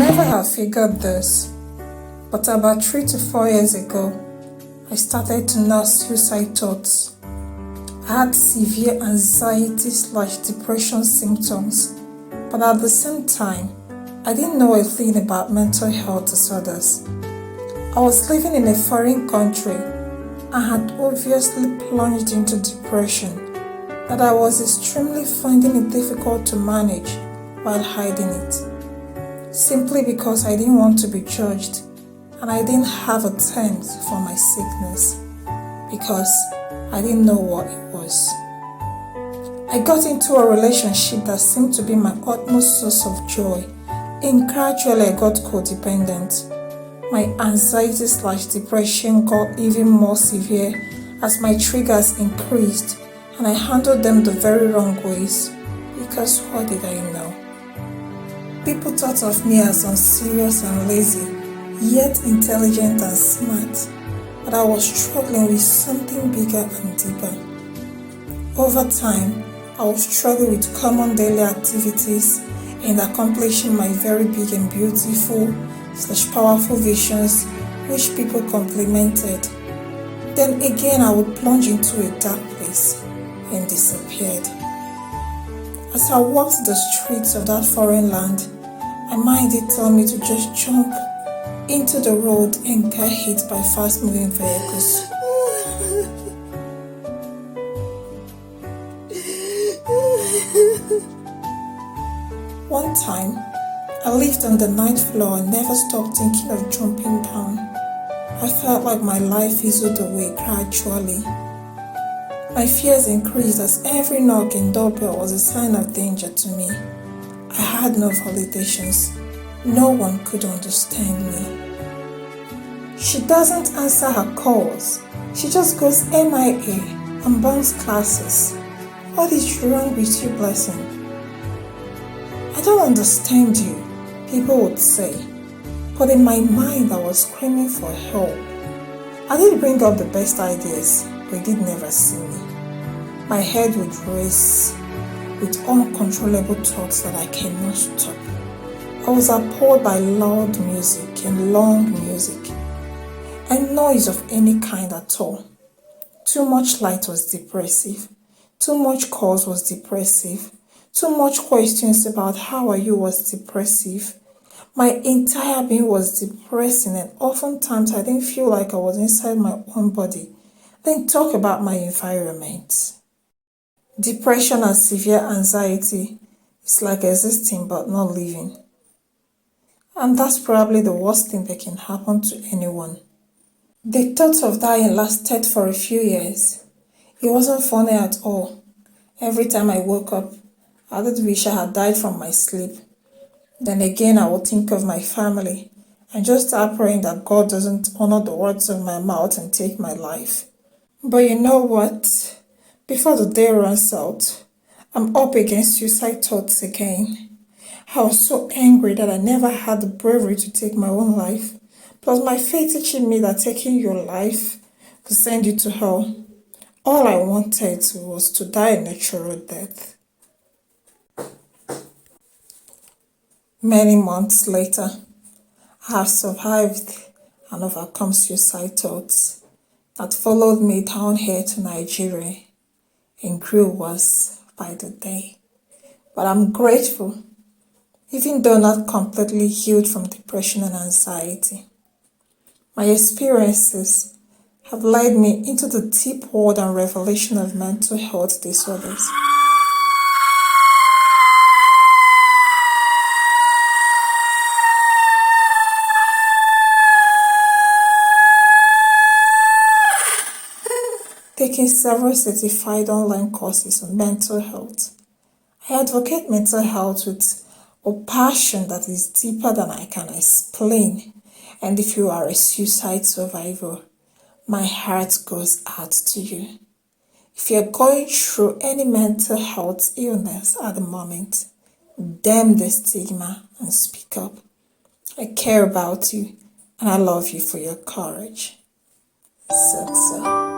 never have figured this, but about 3 to 4 years ago, I started to nurse suicide thoughts. I had severe anxiety/depression symptoms, but at the same time, I didn't know a thing about mental health disorders. I was living in a foreign country and had obviously plunged into depression that I was extremely finding it difficult to manage while hiding it, simply because I didn't want to be judged and I didn't have a term for my sickness because I didn't know what it was. I got into a relationship that seemed to be my utmost source of joy, and gradually I got codependent. My anxiety/depression got even more severe as my triggers increased and I handled them the very wrong ways, because what did I know? People thought of me as unserious and lazy, yet intelligent and smart, but I was struggling with something bigger and deeper. Over time, I would struggle with common daily activities and accomplishing my very big and beautiful/powerful visions which people complimented. Then again I would plunge into a dark place and disappeared. As I walked the streets of that foreign land, my mind did tell me to just jump into the road and get hit by fast-moving vehicles. One time, I lived on the 9th floor and never stopped thinking of jumping down. I felt like my life fizzled away gradually. My fears increased as every knock and doorbell was a sign of danger to me. I had no validations. No one could understand me. She doesn't answer her calls. She just goes MIA and bumps classes. What is wrong with you, Blessing? I don't understand you, people would say. But in my mind, I was screaming for help. I did bring up the best ideas, but it did never see me. My head would race with uncontrollable thoughts that I cannot stop. I was appalled by loud music and long music and noise of any kind at all. Too much light was depressive. Too much calls was depressive. Too much questions about how are you was depressive. My entire being was depressing, and oftentimes I didn't feel like I was inside my own body. Then talk about my environment. Depression and severe anxiety is like existing but not living. And that's probably the worst thing that can happen to anyone. The thought of dying lasted for a few years. It wasn't funny at all. Every time I woke up, I did wish I had died from my sleep. Then again, I would think of my family and just start praying that God doesn't honor the words of my mouth and take my life. But you know what? Before the day runs out, I'm up against suicide thoughts again. I was so angry that I never had the bravery to take my own life. Plus my faith teaching me that taking your life could send you to hell. All I wanted was to die a natural death. Many months later, I have survived and overcome suicide thoughts that followed me down here to Nigeria and grew worse by the day. But I'm grateful, even though not completely healed from depression and anxiety. My experiences have led me into the deep world and revelation of mental health disorders. Taking several certified online courses on mental health. I advocate mental health with a passion that is deeper than I can explain. And if you are a suicide survivor, my heart goes out to you. If you're going through any mental health illness at the moment, damn the stigma and speak up. I care about you and I love you for your courage. Xoxo.